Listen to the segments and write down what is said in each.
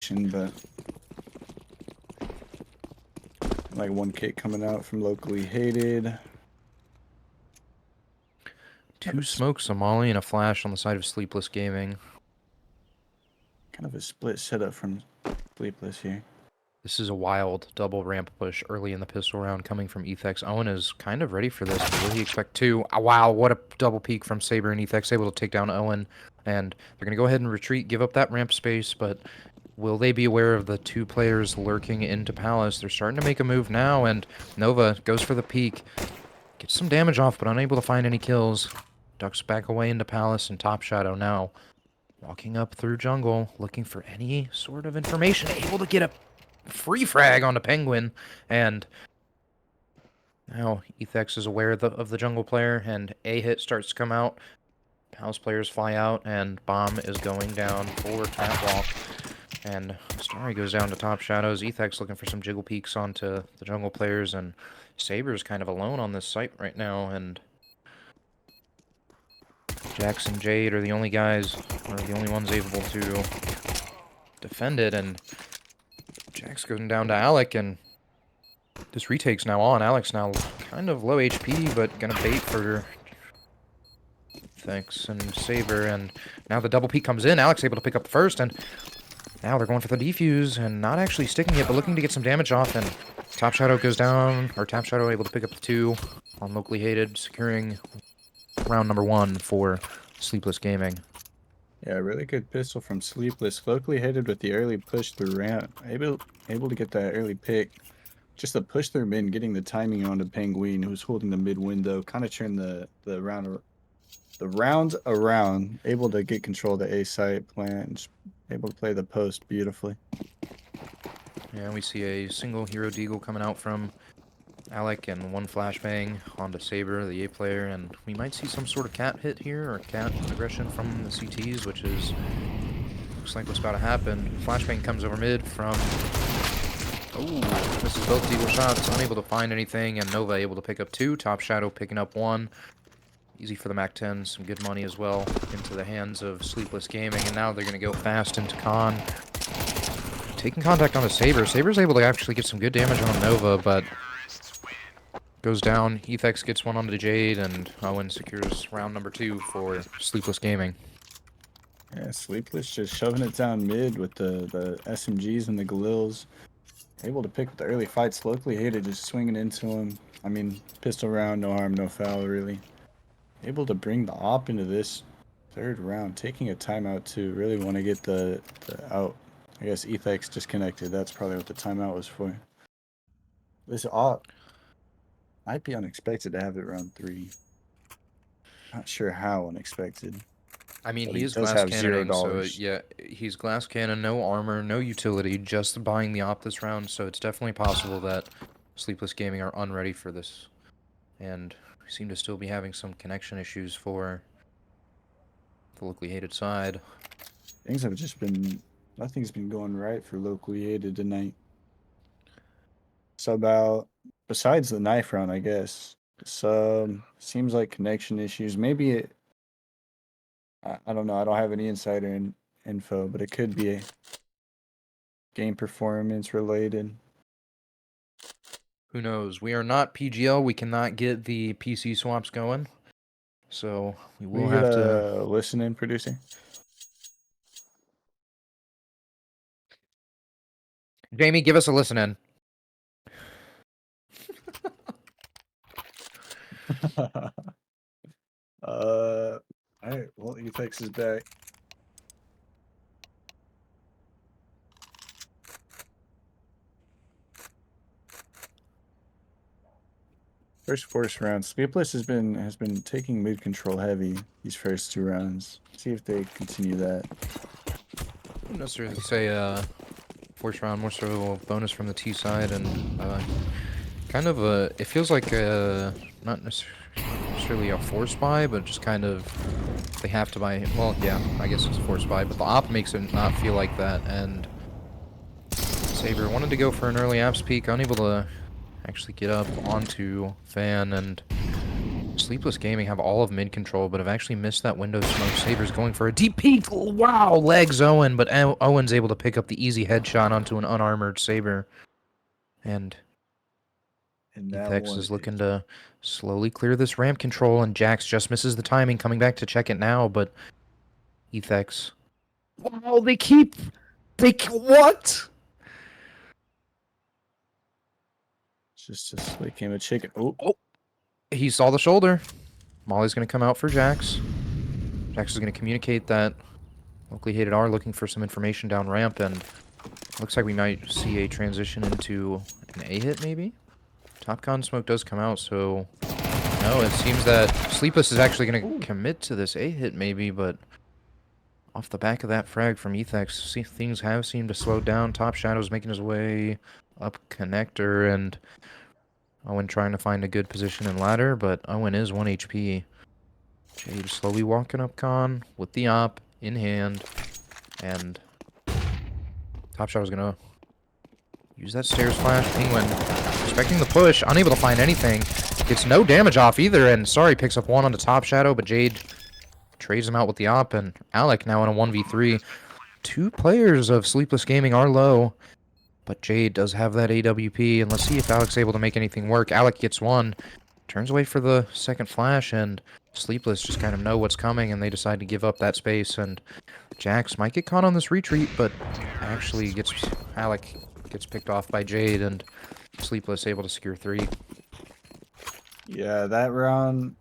connection, but like one kick coming out from locally hated. Two smokes, a molly, and a flash on the side of Sleepless Gaming. Kind of a split setup from Sleepless here. This is a wild double ramp push early in the pistol round coming from Ethex. Owen is kind of ready for this, but will he expect two? Oh, wow, what a double peek from Saber and Ethex, able to take down Owen. And they're going to go ahead and retreat, give up that ramp space, but will they be aware of the two players lurking into Palace? They're starting to make a move now, and Nova goes for the peek. Gets some damage off, but unable to find any kills. Ducks back away into Palace, and Top Shadow now walking up through jungle, looking for any sort of information. Able to get a free frag onto Penguin, and now Ethex is aware of the jungle player, and a hit starts to come out. Palace players fly out, and bomb is going down for catwalk. And Starry goes down to Top Shadows. Ethex looking for some jiggle peeks onto the jungle players, and Saber's kind of alone on this site right now, and Jax and Jade are the only guys, or the only ones able to defend it, and Jax goes down to Alec, and this retake's now on. Alec's now kind of low HP, but gonna bait for Thanks and Saber, and now the double peek comes in. Alec's able to pick up the first, and now they're going for the defuse, and not actually sticking it, but looking to get some damage off, and Top Shadow goes down, or Top Shadow able to pick up the two on locally hated, securing round number 1 for Sleepless Gaming. Yeah, really good pistol from Sleepless. Locally hated with the early push through ramp. Able to get that early pick. Just the push through mid, getting the timing onto Penguin, who's holding the mid window. Kind of turn the round around. Able to get control of the A site plant. Able to play the post beautifully. Yeah, we see a single hero deagle coming out from Alec and one flashbang onto Saber, the A player, and we might see some sort of cat hit here, or cat aggression from the CTs, which is looks like what's about to happen. Flashbang comes over mid from misses both deagle shots, unable to find anything, and Nova able to pick up 2. Top Shadow picking up 1. Easy for the MAC-10, some good money as well into the hands of Sleepless Gaming, and now they're going to go fast into Khan. Taking contact on the Saber. Saber's able to actually get some good damage on Nova, but goes down. Ethex gets one onto Jade, and Owen secures round number 2 for Sleepless Gaming. Yeah, Sleepless just shoving it down mid with the SMGs and the Galils. Able to pick up the early fights. Locally hated, just swinging into him. I mean, pistol round, no harm, no foul, really. Able to bring the op into this third round. Taking a timeout to really want to get the out. I guess Ethex disconnected. That's probably what the timeout was for. This op might be unexpected to have it round 3. Not sure how unexpected. I mean, But he he is does glass have cannoning, so $0. yeah, he's glass cannon, no armor, no utility, just buying the op this round, so it's definitely possible that Sleepless Gaming are unready for this. And we seem to still be having some connection issues for the locally hated side. Things have just been... Nothing's been going right for locally hated tonight. Sub out. Besides the knife round, I guess. Sub seems like connection issues. Maybe it... I don't know. I don't have any insider info, but it could be a game performance related. Who knows? We are not PGL. We cannot get the PC swaps going. So we will have to listen in, producer. Jamie, give us a listen in. Alright, well, Ethex is back. First force round. Sleepless has been taking mid control heavy these first 2 rounds. See if they continue that. I wouldn't necessarily say force round, more so a bonus from the T side, and kind of a. It feels like not necessarily a force buy, but just kind of they have to buy. Well, yeah, I guess it's a force buy, but the op makes it not feel like that. And Saber wanted to go for an early apps peak, unable to actually get up onto Fan, and Sleepless Gaming have all of mid control, but have actually missed that window smoke. Saber's going for a deep peek. Wow, legs Owen, but Owen's able to pick up the easy headshot onto an unarmored Saber. And that Ethex one is looking to slowly clear this ramp control, and Jax just misses the timing, coming back to check it now, but Ethex. Wow, what? It's just a slick game of chicken. Oh, He saw the shoulder. Molly's going to come out for Jax. Jax is going to communicate that locally hated R looking for some information down ramp, and looks like we might see a transition into an A hit, maybe? Top Con smoke does come out, so no, it seems that Sleepless is actually going to commit to this A hit, maybe, but off the back of that frag from Ethex, things have seemed to slow down. Top Shadow's making his way up connector, and Owen trying to find a good position in ladder, but Owen is 1 HP. Jade slowly walking up con with the op in hand, and Top Shot was gonna use that stairs flash. Penguin expecting the push, unable to find anything. Gets no damage off either, and sorry picks up one on the Top Shadow, but Jade trades him out with the op, and Alec now in a 1v3. Two players of Sleepless Gaming are low, but Jade does have that AWP, and let's see if Alec's able to make anything work. Alec gets one, turns away for the second flash, and Sleepless just kind of know what's coming, and they decide to give up that space, and Jax might get caught on this retreat, but actually Alec gets picked off by Jade, and Sleepless able to secure 3. yeah, that round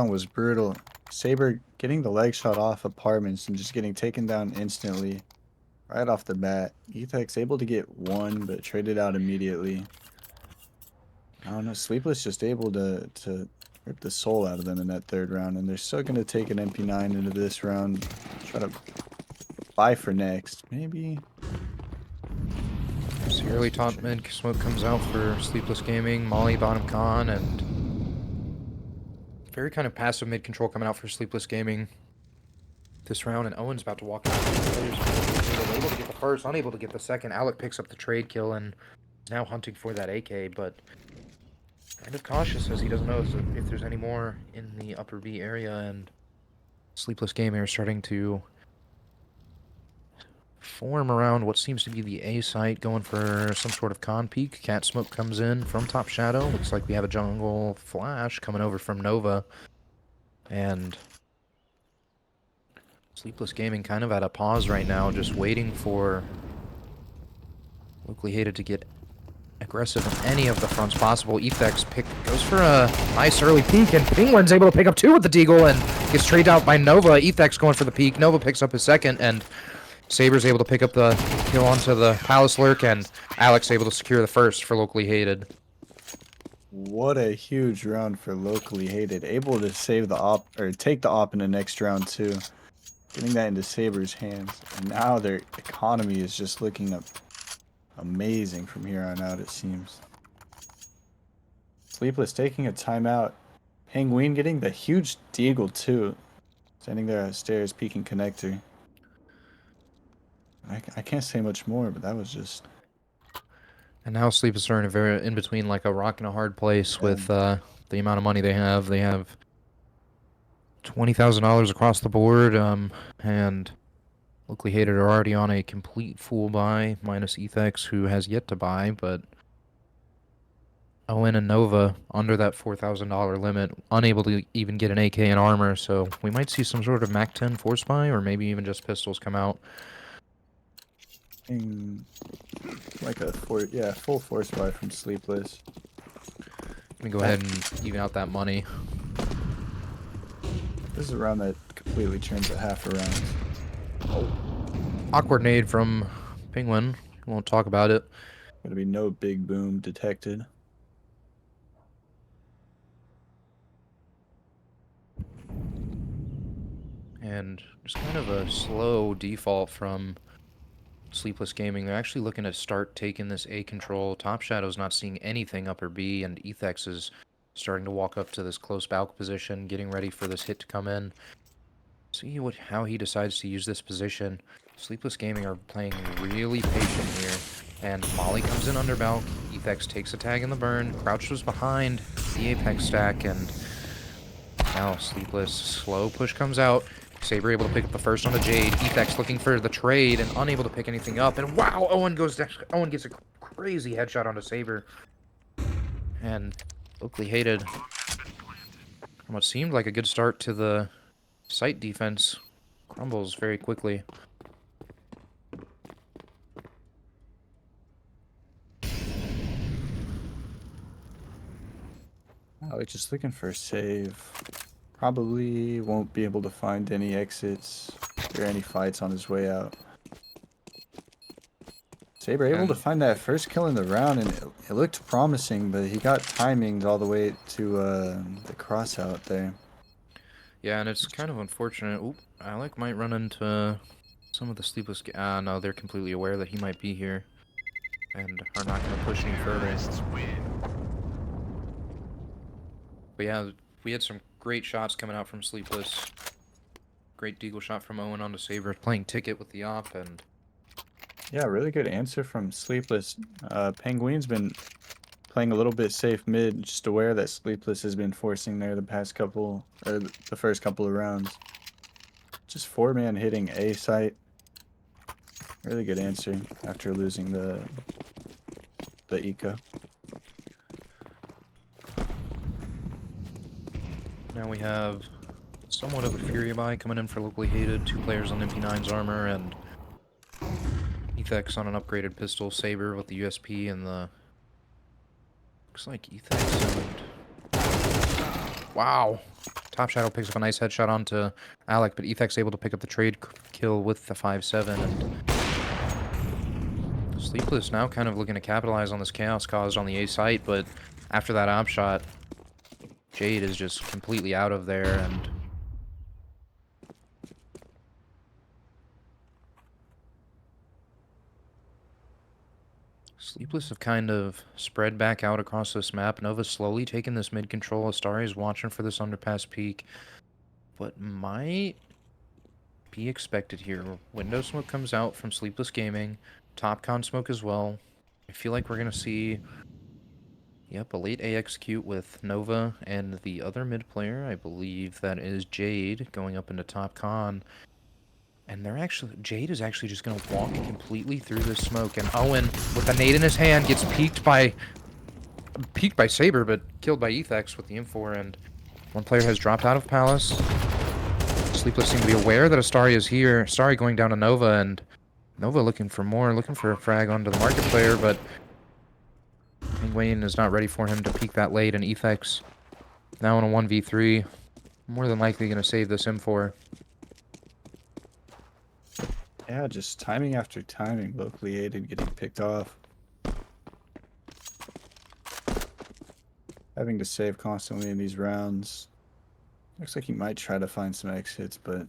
was brutal. Saber getting the leg shot off apartments and just getting taken down instantly right off the bat. Ethex able to get one, but traded out immediately. I don't know. Sleepless just able to rip the soul out of them in that third round, and they're still going to take an MP9 into this round. Try to buy for next, maybe. So early top mid smoke comes out for Sleepless Gaming, Molly bottom con, and very kind of passive mid control coming out for Sleepless Gaming this round, and Owen's about to walk out. Able to get the first, unable to get the second. Alec picks up the trade kill and is now hunting for that AK, but kind of cautious as he doesn't know if there's any more in the upper B area, and Sleepless Gamer is starting to form around what seems to be the A site, going for some sort of con peek. Cat smoke comes in from Top Shadow. Looks like we have a jungle flash coming over from Nova, and Sleepless Gaming kind of at a pause right now, just waiting for locally hated to get aggressive in any of the fronts possible. Ethex goes for a nice early peek, and Penguin's able to pick up 2 with the deagle and gets traded out by Nova. Ethex going for the peek. Nova picks up his second, and Saber's able to pick up the kill onto the Palace Lurk, and Alex able to secure the first for locally hated. What a huge round for locally hated. Able to save the op, or take the op in the next round too. Getting that into Saber's hands, and now their economy is just looking up amazing from here on out, it seems. Sleepless taking a timeout. Penguin getting the huge deagle too. Standing there at stairs, peeking connector. I can't say much more, but that was just... And now Sleepless are in between like a rock and a hard place with the amount of money they have. They have $20,000 across the board, and locally hated are already on a complete full buy, minus Ethex, who has yet to buy, but Owen and Nova under that $4,000 limit, unable to even get an AK and armor, so we might see some sort of Mac 10 force buy, or maybe even just pistols come out. Like a full force buy from Sleepless. Let me go ahead and even out that money. This is a round that completely turns at half a round. Oh. Awkward nade from Penguin. Won't talk about it. Gonna be no big boom detected. And just kind of a slow default from Sleepless Gaming. They're actually looking to start taking this A control. Top Shadow's not seeing anything upper B, and Ethex is starting to walk up to this close balk position, getting ready for this hit to come in. See how he decides to use this position. Sleepless Gaming are playing really patient here, and Molly comes in under balk. Ethex takes a tag in the burn. Crouch was behind the Apex stack, and now Sleepless. Slow push comes out. Saber able to pick up the first on the Jade. Ethex looking for the trade and unable to pick anything up. And wow, Owen gets a crazy headshot onto Saber. And locally hated. From what seemed like a good start to the site defense, crumbles very quickly. Oh, just looking for a save. Probably won't be able to find any exits or any fights on his way out. Saber able to find that first kill in the round, and it looked promising, but he got timings all the way to the cross out there. Yeah, and it's kind of unfortunate. Oop, Alec might run into some of the Sleepless... no, they're completely aware that he might be here and are not going to push any further. But yeah, we had some great shots coming out from Sleepless. Great deagle shot from Owen onto Saber, playing ticket with the op, and... Yeah, really good answer from Sleepless. Penguin's been playing a little bit safe mid, just aware that Sleepless has been forcing there the past couple, or the first couple of rounds. Just 4-man hitting A site. Really good answer after losing the eco. Now we have somewhat of a Fury buy coming in for locally hated. 2 players on MP9's armor, and Ethex on an upgraded pistol. Saber with the USP and the... Looks like Ethex and... Wow! Top Shadow picks up a nice headshot onto Alec, but Ethex able to pick up the trade kill with the 5-7, and... Sleepless now kind of looking to capitalize on this chaos caused on the A site, but after that op shot, Jade is just completely out of there, and... Sleepless have kind of spread back out across this map. Nova's slowly taking this mid control. Astari is watching for this underpass peak, but might be expected here. Window smoke comes out from Sleepless Gaming. Top con smoke as well. I feel like we're going to see, yep, a late A execute with Nova and the other mid player. I believe that is Jade going up into top con. And they're actually... Jade is actually just going to walk completely through this smoke. And Owen, with the nade in his hand, gets peeked by Saber, but killed by Ethex with the M4. And one player has dropped out of Palace. Sleepless seem to be aware that Astari is here. Astari going down to Nova, and Nova looking for more, looking for a frag onto the market player, but Penguin is not ready for him to peek that late. And Ethex now in a 1v3. More than likely going to save this M4. Yeah, just timing after timing, locally aided, getting picked off. Having to save constantly in these rounds. Looks like he might try to find some exits, but...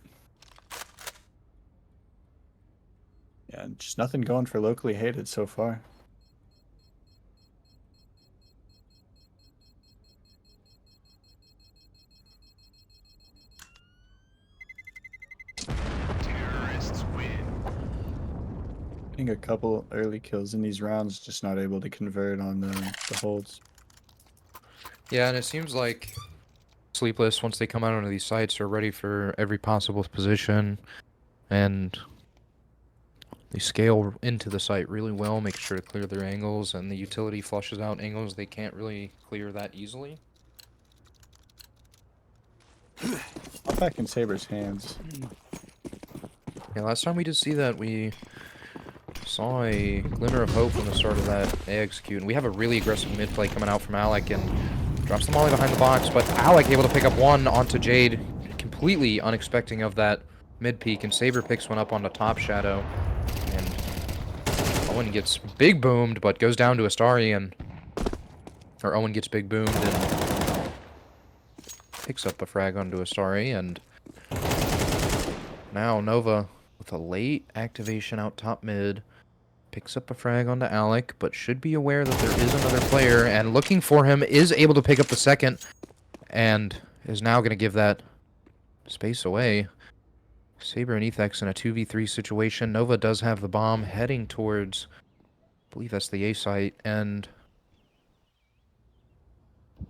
yeah, just nothing going for locally hated so far. A couple early kills in these rounds, just not able to convert on the holds. Yeah, and it seems like Sleepless, once they come out onto these sites, are ready for every possible position, and they scale into the site really well, make sure to clear their angles, and the utility flushes out angles they can't really clear that easily. Hop back in Saber's hands. Yeah, last time we did see that, we saw a glimmer of hope from the start of that A execute, and we have a really aggressive mid play coming out from Alec, and drops the molly behind the box, but Alec able to pick up one onto Jade, completely unexpecting of that mid peak, and Saber picks one up on the top shadow, and Owen gets big boomed, but goes down to Astari, and Owen gets big boomed and picks up a frag onto Astari, and now Nova with a late activation out top mid. Picks up a frag onto Alec, but should be aware that there is another player, and looking for him, is able to pick up the second, and is now going to give that space away. Saber and Ethex in a 2v3 situation. Nova does have the bomb heading towards, I believe that's the A site, and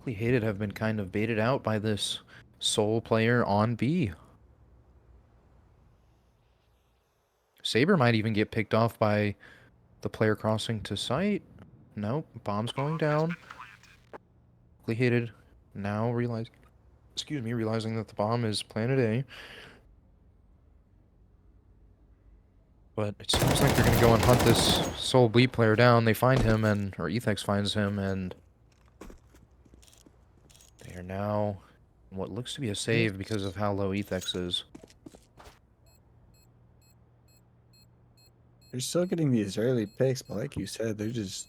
We hated have been kind of baited out by this Soul player on B. Saber might even get picked off by the player crossing to site. Nope, bomb's going down. We hated now realizing that the bomb is planted A. But it seems like they're gonna go and hunt this Soul B player down. They find him or Ethex finds him, and they are now in what looks to be a save because of how low Ethex is. They're still getting these early picks, but like you said, they're just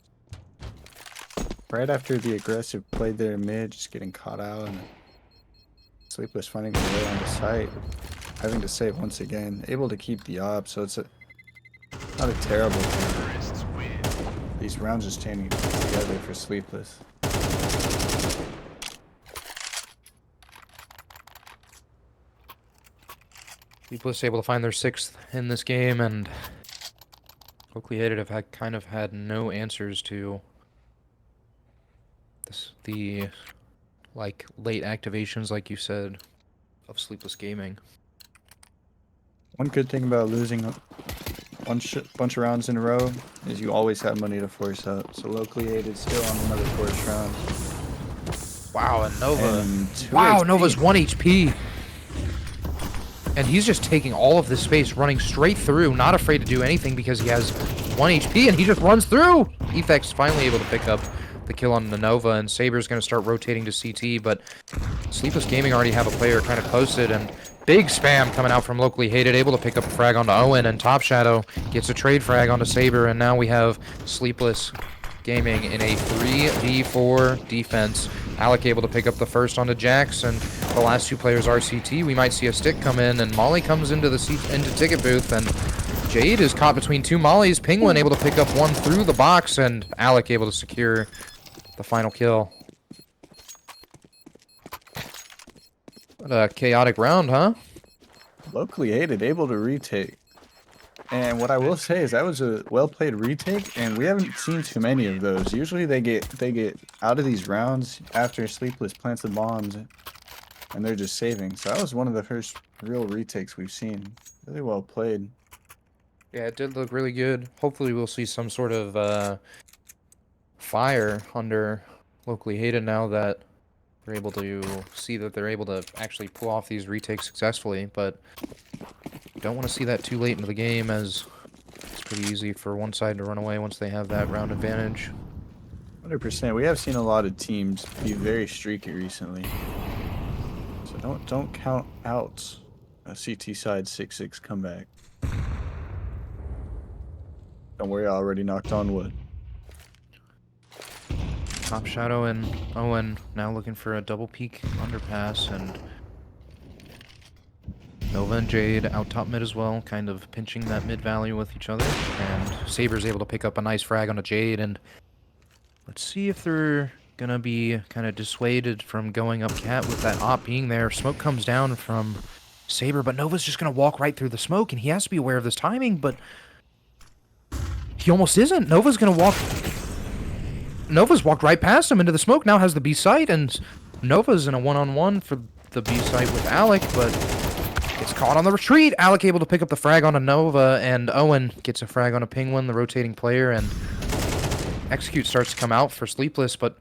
right after the aggressive play there mid, just getting caught out, and Sleepless finding their way on the site, having to save once again, able to keep the op, so it's not a terrible thing. These rounds just chaining together for Sleepless. Sleepless able to find their 6th in this game, and Oakley Hated have had no answers to the like late activations, like you said, of Sleepless Gaming. One good thing about losing bunch of rounds in a row is you always have money to force up. So locally aided still on another force round. Wow, and Nova. And wow, Nova's 1 HP. And he's just taking all of this space, running straight through, not afraid to do anything because he has 1 HP and he just runs through. Efex finally able to pick up the kill on the Nova, and Saber's going to start rotating to CT, but Sleepless Gaming already have a player kind of posted, and big spam coming out from Locally Hated, able to pick up a frag onto Owen, and Top Shadow gets a trade frag onto Saber, and now we have Sleepless Gaming in a 3v4 defense. Alec able to pick up the first onto Jax, and the last 2 players are CT. We might see a stick come in, and Molly comes into the ticket booth, and Jade is caught between 2 Mollys. Penguin able to pick up one through the box, and Alec able to secure the final kill. What a chaotic round, huh? Locally aided, able to retake. And what I will say is that was a well-played retake, and we haven't seen too many of those. Usually they get out of these rounds after Sleepless plants the bombs, and they're just saving. So that was one of the first real retakes we've seen. Really well played. Yeah, it did look really good. Hopefully we'll see some sort of fire under Locally Hated now that they're able to see that they're able to actually pull off these retakes successfully, but don't want to see that too late into the game, as it's pretty easy for one side to run away once they have that round advantage. 100%. We have seen a lot of teams be very streaky recently. So don't count out a CT side 6-6 comeback. Don't worry, I already knocked on wood. Top Shadow and Owen now looking for a double peek underpass, and Nova and Jade out top mid as well, kind of pinching that mid value with each other, and Saber's able to pick up a nice frag on a Jade, and let's see if they're gonna be kind of dissuaded from going up cat with that op being there. Smoke comes down from Saber, but Nova's just gonna walk right through the smoke, and he has to be aware of this timing, but he almost isn't. Nova's walked right past him into the smoke, now has the B site, and Nova's in a one-on-one for the B site with Alec, but gets caught on the retreat. Alec able to pick up the frag on a Nova, and Owen gets a frag on a Penguin, the rotating player, and Execute starts to come out for Sleepless, but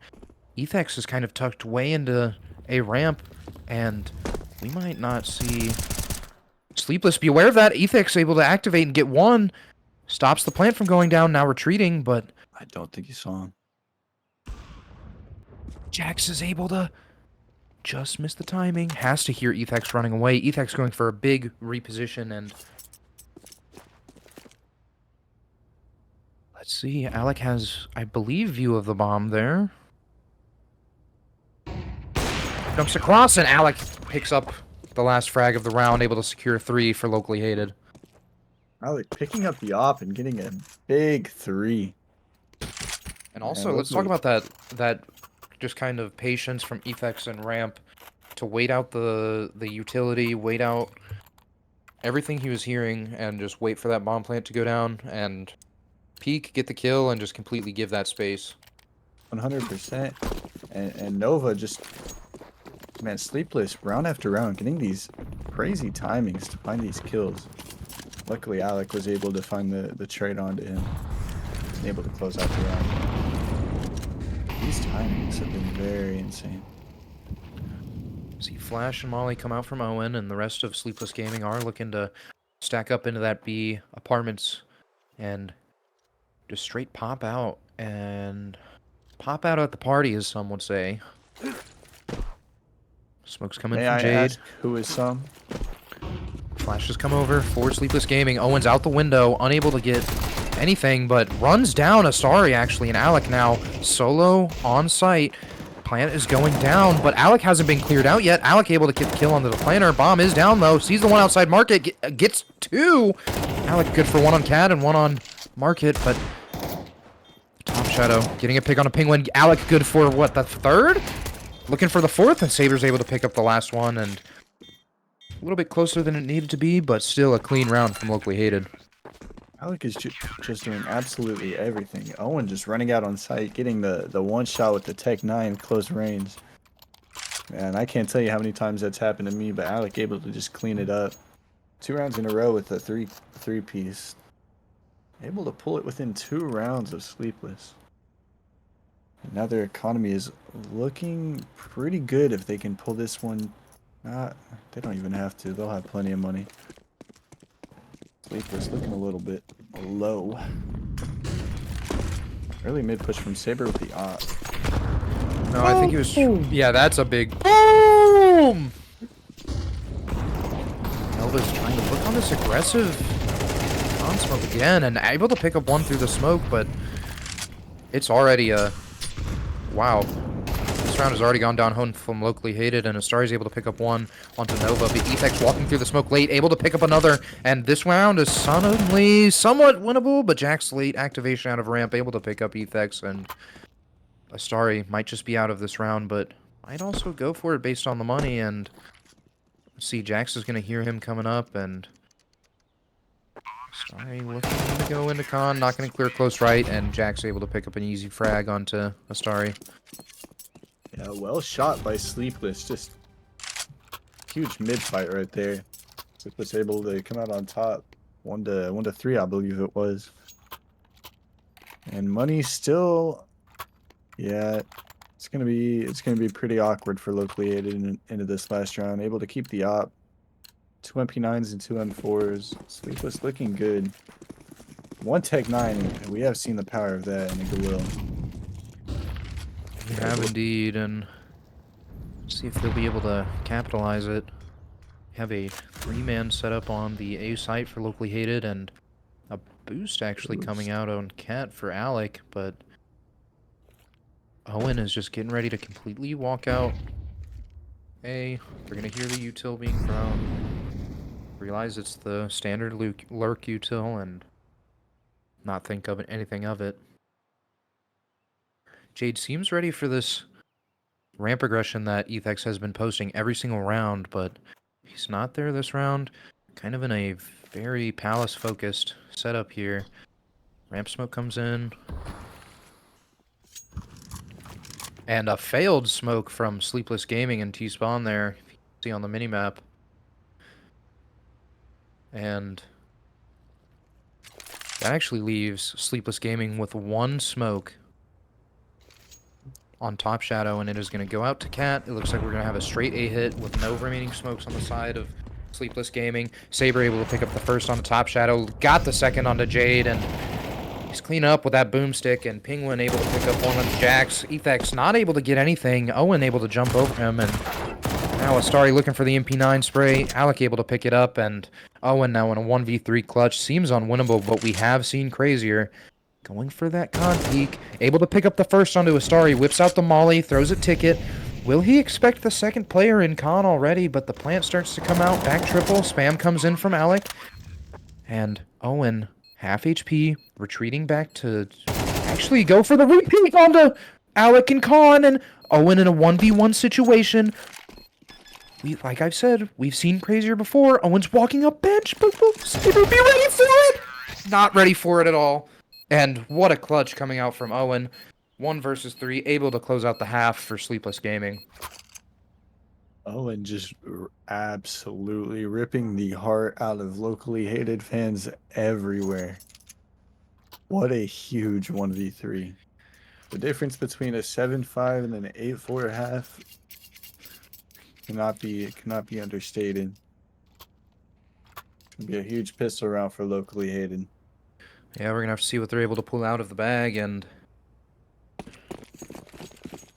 Ethex is kind of tucked way into a ramp, and we might not see Sleepless. Be aware of that. Ethex able to activate and get one. Stops the plant from going down, now retreating, but I don't think you saw him. Jax is able to just miss the timing. Has to hear Ethex running away. Ethex going for a big reposition, and let's see. Alec has, I believe, view of the bomb there. Jumps across, and Alec picks up the last frag of the round, able to secure 3 for Locally Hated. Alec picking up the op and getting a big 3. And also, let's talk about that just kind of patience from Ethex and Ramp to wait out the utility, wait out everything he was hearing, and just wait for that bomb plant to go down, and peek, get the kill, and just completely give that space. 100%. And Nova just, man, Sleepless round after round, getting these crazy timings to find these kills. Luckily, Alec was able to find the trade onto him and able to close out the round. These timings have been very insane. See Flash and Molly come out from Owen, and the rest of Sleepless Gaming are looking to stack up into that B apartments and just straight pop out and pop out at the party, as some would say. Smoke's coming May from I Jade. ask who is some? Flash has come over for Sleepless Gaming. Owen's out the window, unable to get anything, but runs down Astari, actually, and Alec now solo on site. Plant is going down, but Alec hasn't been cleared out yet. Alec able to get the kill onto the planter. Bomb is down, though. Sees the one outside Market, gets two. Alec good for one on Cat and one on Market, but Top Shadow getting a pick on a Penguin. Alec good for, what, the third? Looking for the fourth, and Saber's able to pick up the last one, and a little bit closer than it needed to be, but still a clean round from Locally Hated. Alec is just doing absolutely everything. Owen just running out on site, getting the one shot with the Tech 9 close range. Man, I can't tell you how many times that's happened to me, but Alec able to just clean it up. 2 rounds in a row with a three piece. Able to pull it within 2 rounds of Sleepless. And now their economy is looking pretty good if they can pull this one. They don't even have to. They'll have plenty of money. Sleepless looking a little bit low. Early mid push from Saber with the op. No, I think he was... Yeah, that's a big... Boom! Elva's trying to look on this aggressive on-smoke again, and able to pick up one through the smoke, but it's already a... Wow. This round has already gone down home from Locally Hated, and Astari's able to pick up one onto Nova, but Efex walking through the smoke late, able to pick up another, and this round is suddenly somewhat winnable, but Jack's late activation out of ramp, able to pick up Efex, and Astari might just be out of this round, but might also go for it based on the money, and let's see, Jax is going to hear him coming up, and Astari looking to go into con, not going to clear close right, and Jax able to pick up an easy frag onto Astari. Yeah, well shot by Sleepless. Just huge mid fight right there. Sleepless able to come out on top. 1-3, I believe it was. And money still, yeah, it's gonna be pretty awkward for Locally Hated into this last round. Able to keep the op. 2 MP9s and 2 M4s. Sleepless looking good. 1 Tech 9, and we have seen the power of that in the Galil. We have indeed, and see if they'll be able to capitalize it. Have a 3-man setup on the A site for Locally Hated, and a boost actually coming out on Cat for Alec, but Owen is just getting ready to completely walk out A. They're going to hear the util being thrown, realize it's the standard lurk util, and not think of anything of it. Jade seems ready for this ramp aggression that Efex has been posting every single round, but he's not there this round. Kind of in a very Palace-focused setup here. Ramp smoke comes in. And a failed smoke from Sleepless Gaming and T-Spawn there, if you can see on the minimap. And that actually leaves Sleepless Gaming with 1 smoke on Top Shadow, and it is going to go out to Cat. It looks like we're going to have a straight A hit with no remaining smokes on the side of Sleepless Gaming. Saber able to pick up the first on the Top Shadow, got the second onto Jade, and he's clean up with that boomstick, and Penguin able to pick up one on Jax. Efex not able to get anything. Owen able to jump over him, and now Astari looking for the MP9 spray. Alec able to pick it up, and Owen now in a 1v3 clutch. Seems unwinnable, but we have seen crazier. Going for that con peek. Able to pick up the first onto Astari. Whips out the molly. Throws a ticket. Will he expect the second player in con already? But the plant starts to come out. Back triple. Spam comes in from Alec. And Owen, half HP, retreating back to actually go for the repeat onto Alec and con. And Owen in a 1v1 situation. Like I've said, we've seen crazier before. Owen's walking up bench. Saber be ready for it. Not ready for it at all. And what a clutch coming out from Owen. 1 versus 3, able to close out the half for Sleepless Gaming. Owen just absolutely ripping the heart out of locally hated fans everywhere. What a huge 1v3. The difference between a 7-5 and an 8-4 half cannot be understated. It's gonna be a huge pistol round for locally hated. Yeah, we're going to have to see what they're able to pull out of the bag, and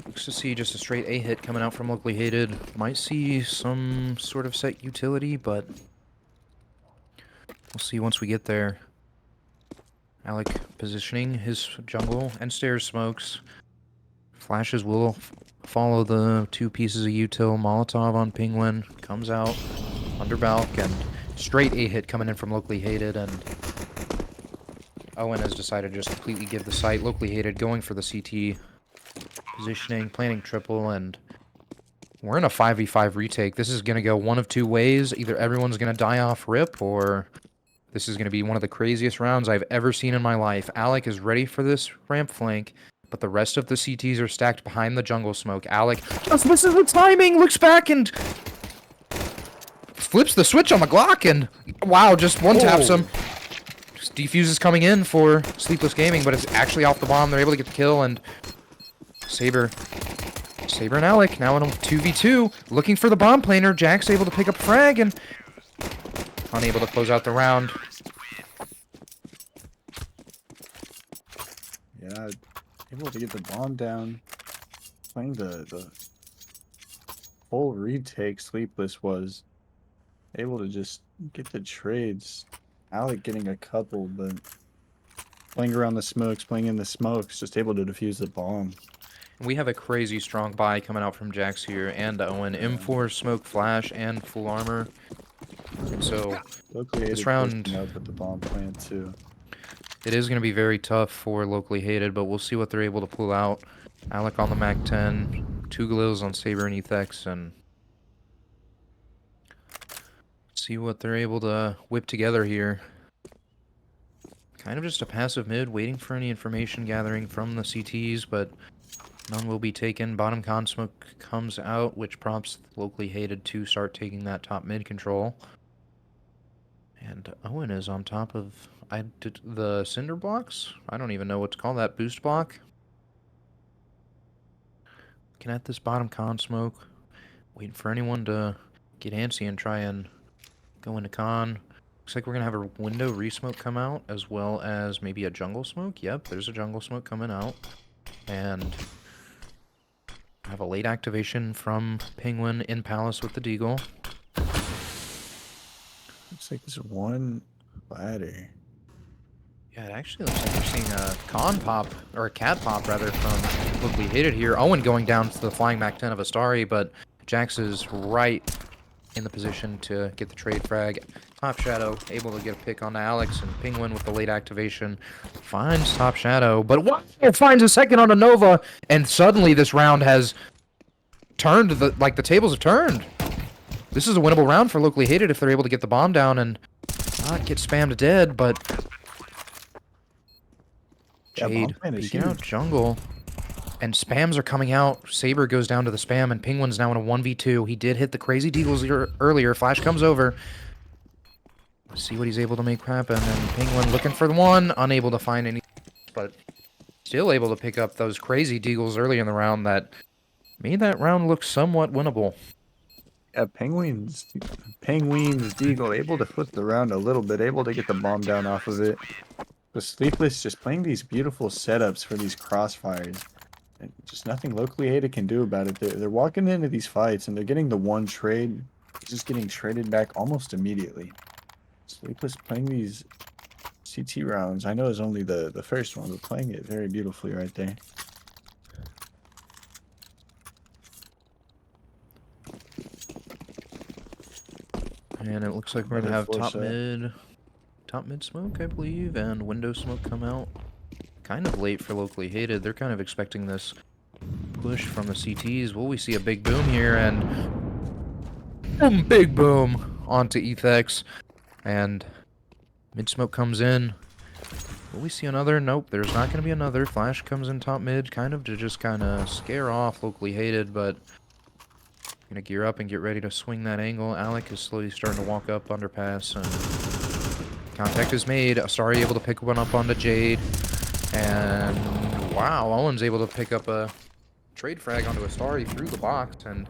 looks to see just a straight A hit coming out from locally hated. Might see some sort of set utility, but we'll see once we get there. Alec positioning his jungle and stairs smokes. Flashes will follow the 2 pieces of util. Molotov on Penguin comes out under Balk, and straight A hit coming in from locally hated, and Owen has decided to just completely give the site. Locally hated going for the CT positioning, planning triple, and we're in a 5v5 retake. This is going to go one of 2 ways. Either everyone's going to die off rip, or this is going to be one of the craziest rounds I've ever seen in my life. Alec is ready for this ramp flank, but the rest of the CTs are stacked behind the jungle smoke. Alec just misses the timing, looks back, and flips the switch on the Glock, and wow, just one taps him. Just defuse is coming in for Sleepless Gaming, but it's actually off the bomb. They're able to get the kill, and Saber and Alec now in a 2v2, looking for the bomb planer. Jack's able to pick up frag, and unable to close out the round. Yeah, able to get the bomb down. Playing the whole retake, Sleepless was able to just get the trades. Alec getting a couple, but playing around the smokes, playing in the smokes, just able to defuse the bomb. We have a crazy strong buy coming out from Jax here, and Owen. M4, smoke, flash, and full armor. So this round, up with the bomb plant too. It is going to be very tough for locally hated, but we'll see what they're able to pull out. Alec on the MAC-10, 2 Glils on Saber and Ethex, and see what they're able to whip together here. Kind of just a passive mid, waiting for any information gathering from the CTs, but none will be taken. Bottom con smoke comes out, which prompts locally hated to start taking that top mid control. And Owen is on top of the cinder blocks. I don't even know what to call that. Boost block. Looking at this bottom con smoke, waiting for anyone to get antsy and try and go into con. Looks like we're gonna have a window resmoke come out, as well as maybe a jungle smoke. Yep, there's a jungle smoke coming out, and have a late activation from Penguin in Palace with the Deagle. Looks like there's one ladder. Yeah, it actually looks like we're seeing a con pop, or a cat pop rather, from locally hated here. Owen going down to the flying MAC-10 of Astari, but Jax is right in the position to get the trade frag. Top Shadow able to get a pick on Alex, and Penguin with the late activation finds Top Shadow, but what? It finds a second on a Nova, and suddenly this round has turned, the tables have turned. This is a winnable round for locally hated if they're able to get the bomb down and not get spammed dead, but Jade peeking out jungle, and spams are coming out. Saber goes down to the spam, and Penguin's now in a 1v2. He did hit the crazy deagles earlier. Flash comes over. Let's see what he's able to make happen, and Penguin looking for the one, unable to find any, but still able to pick up those crazy deagles early in the round that made that round look somewhat winnable. Yeah, Penguin's Deagle able to flip the round a little bit, able to get the bomb down off of it. The Sleepless just playing these beautiful setups for these crossfires. And just nothing locally hated can do about it. They're walking into these fights and they're getting the one trade, just getting traded back almost immediately. Sleepless playing these CT rounds. I know it's only the first one, but playing it very beautifully right there. And it looks like we're going to have top mid smoke, I believe, and window smoke come out. Kind of late for locally hated. They're kind of expecting this push from the CTs. Will we see a big boom here? And boom, big boom onto Ethex. And mid smoke comes in. Will we see another? Nope, there's not going to be another. Flash comes in top mid, kind of to just kind of scare off Locally Hated, but gonna gear up and get ready to swing that angle. Alec is slowly starting to walk up underpass, and contact is made. Asari able to pick one up onto Jade, and wow, Owen's able to pick up a trade frag onto Asari through the box, and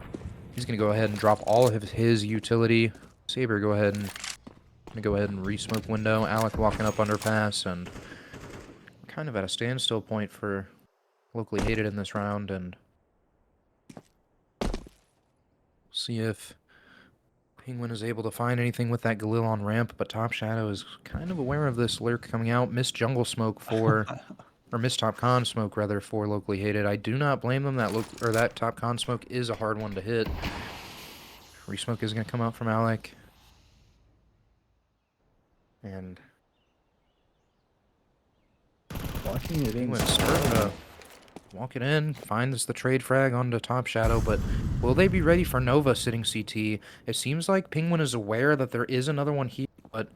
he's gonna go ahead and drop all of his utility. Saber go ahead and re-smoke window. Alec walking up underpass, and kind of at a standstill point for Locally Hated in this round, and see if Penguin is able to find anything with that Galil on ramp, but Top Shadow is kind of aware of this lurk coming out. Missed jungle smoke for, or missed top con smoke rather for Locally Hated. I do not blame them. That top con smoke is a hard one to hit. Resmoke is going to come out from Alec, and Walking it in. Penguin starting to walk it in, finds the trade frag onto Top Shadow, but will they be ready for Nova sitting CT? It seems like Penguin is aware that there is another one here, but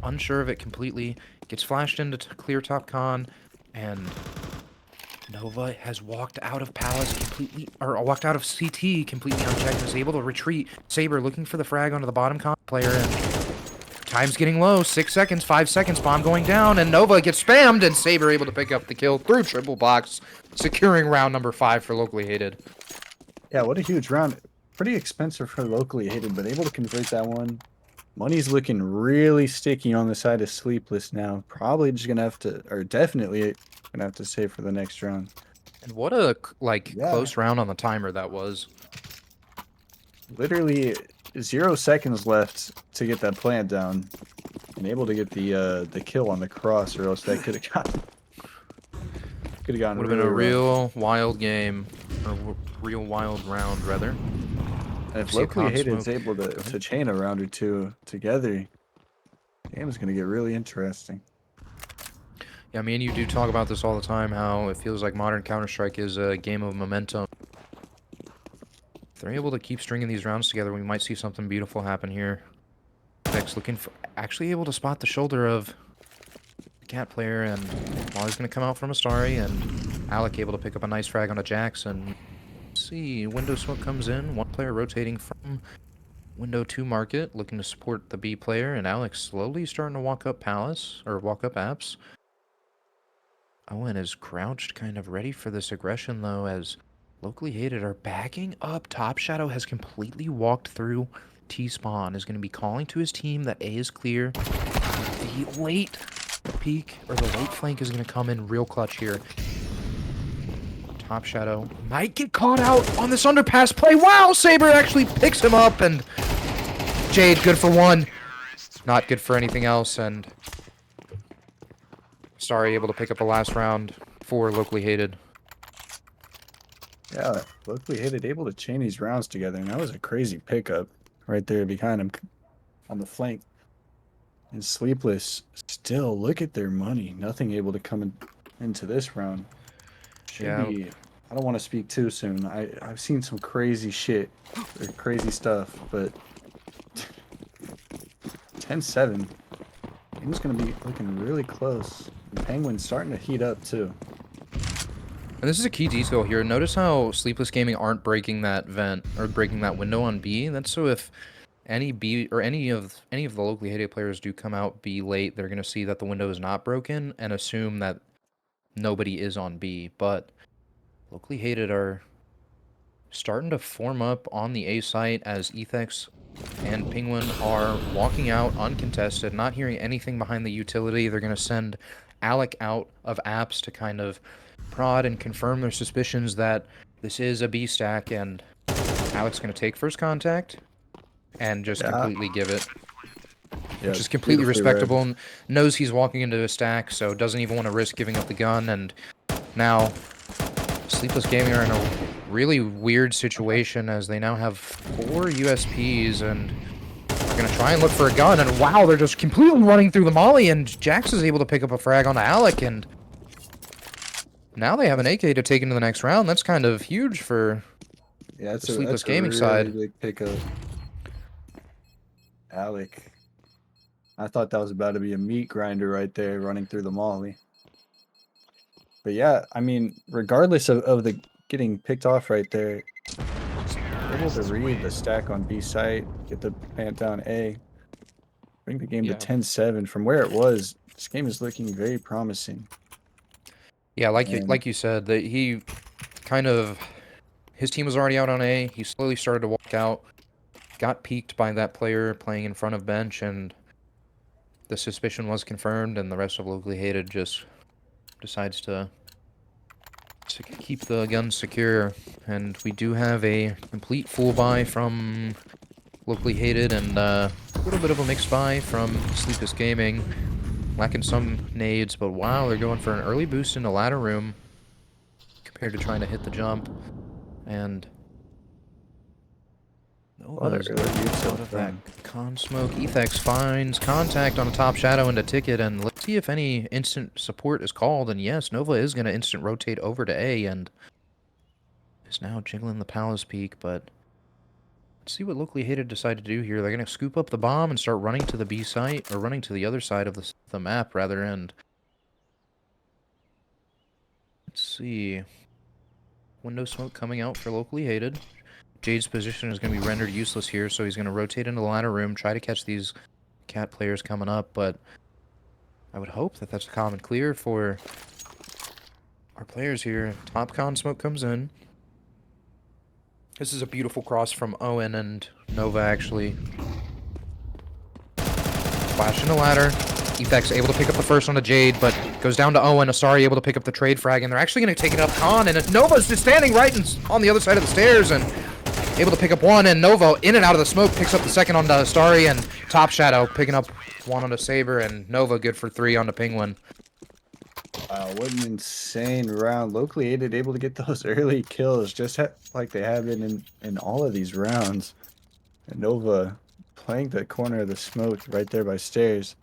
unsure of it completely. Gets flashed into clear top con, and Nova has walked out of Palace completely, or walked out of CT completely unchecked and is able to retreat. Saber looking for the frag onto the bottom con player, and time's getting low. 6 seconds, 5 seconds, bomb going down, and Nova gets spammed, and Saber able to pick up the kill through triple box, securing round number 5 for Locally Hated. Yeah, what a huge round. Pretty expensive for Locally Hated, but able to convert that one. Money's looking really sticky on the side of Sleepless now. Probably just gonna have to, or definitely gonna have to save for the next round. And what a Yeah. close round on the timer that was. Literally 0 seconds left to get that plant down, and able to get the kill on the cross, or else that could have gotten Would have been a real wild game, or real wild round rather. And if See a Locally con Hated is smoke. able to chain a round or two together, the game is gonna get really interesting. Yeah, me and you do talk about this all the time, how it feels like modern Counter-Strike is a game of momentum. If they're able to keep stringing these rounds together, we might see something beautiful happen here. Vex looking for, actually able to spot the shoulder of the cat player, and Molly's going to come out from Astari, and Alec able to pick up a nice frag onto Jax, and see, window smoke comes in, one player rotating from window to market, looking to support the B player, and Alex slowly starting to walk up Palace, or walk up Apps. Owen is crouched, kind of ready for this aggression, though, as Locally Hated are backing up. Top Shadow has completely walked through T-spawn, is going to be calling to his team that A is clear. The late peek, or the late flank, is going to come in real clutch here. Top Shadow might get caught out on this underpass play. Wow, Saber actually picks him up, and Jade, good for one. Not good for anything else, and Starry able to pick up a last round for Locally Hated. Yeah, Locally Hated able to chain these rounds together, and that was a crazy pickup right there behind him on the flank. And Sleepless still, look at their money. Nothing able to come into this round. Should be. I don't want to speak too soon. I've seen some crazy shit, or crazy stuff, but 10-7. Game's gonna be looking really close. And Penguin's starting to heat up too. And this is a key detail here. Notice how Sleepless Gaming aren't breaking that vent or breaking that window on B. That's so if any B or any of the Locally Hated players do come out B late, they're gonna see that the window is not broken and assume that nobody is on B. But Locally Hated are starting to form up on the A site as Ethex and Penguin are walking out uncontested, not hearing anything behind the utility. They're going to send Alec out of Apps to kind of prod and confirm their suspicions that this is a B stack, and Alec's going to take first contact and just completely give it. Which is completely respectable, and knows he's walking into a stack, so doesn't even want to risk giving up the gun. And now Sleepless Gaming are in a really weird situation as they now have 4 USPs and are going to try and look for a gun. And wow, they're just completely running through the molly, and Jax is able to pick up a frag onto Alec, and now they have an AK to take into the next round. That's kind of huge for the Sleepless Gaming side. Big pickup. Alec. I thought that was about to be a meat grinder right there running through the molly. But yeah, I mean, regardless of the getting picked off right there, able to read the stack on B site, get the plant down A, bring the game to Yeah. 10-7 from where it was. This game is looking very promising. Yeah, And like you said, that he kind of his team was already out on A. He slowly started to walk out, got peeked by that player playing in front of bench, and the suspicion was confirmed, and the rest of Locally Hated just decides to keep the guns secure. And we do have a complete full buy from Locally Hated and a little bit of a mixed buy from Sleepless Gaming. Lacking some nades, but wow, they're going for an early boost in the ladder room compared to trying to hit the jump. And a lot of Nova's early use out up of that front. con smoke. Ethex finds contact on the top shadow into ticket, and let's see if any instant support is called. And yes, Nova is going to instant rotate over to A and is now jiggling the Palace Peak, but let's see what Locally Hated decide to do here. They're going to scoop up the bomb and start running to the B site, or running to the other side of the map, rather, and let's see. Window smoke coming out for Locally Hated. Jade's position is going to be rendered useless here, so he's going to rotate into the ladder room, try to catch these cat players coming up, but I would hope that that's a common clear for our players here. Top con smoke comes in. This is a beautiful cross from Owen and Nova, actually. Flash in the ladder. Efex able to pick up the first on the Jade, but goes down to Owen. Asari able to pick up the trade frag, and they're actually going to take it up con, and Nova's just standing right on the other side of the stairs, and able to pick up one, and Nova, in and out of the smoke, picks up the second on the Astari, and Top Shadow picking up one on the Saber, and Nova good for 3 on the Penguin. Wow, what an insane round. Locally Aided able to get those early kills, just like they have been in all of these rounds. And Nova playing the corner of the smoke right there by stairs.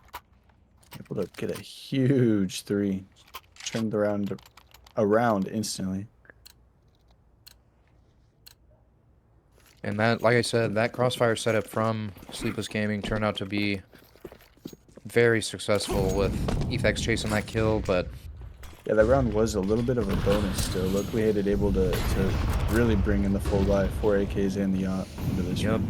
Able to get a huge 3. Turned around instantly. And that, like I said, that crossfire setup from Sleepless Gaming turned out to be very successful with Efex chasing that kill, but Yeah, that round was a little bit of a bonus still. Locally Hated able to really bring in the full buy, 4 AKs and the yacht into this round.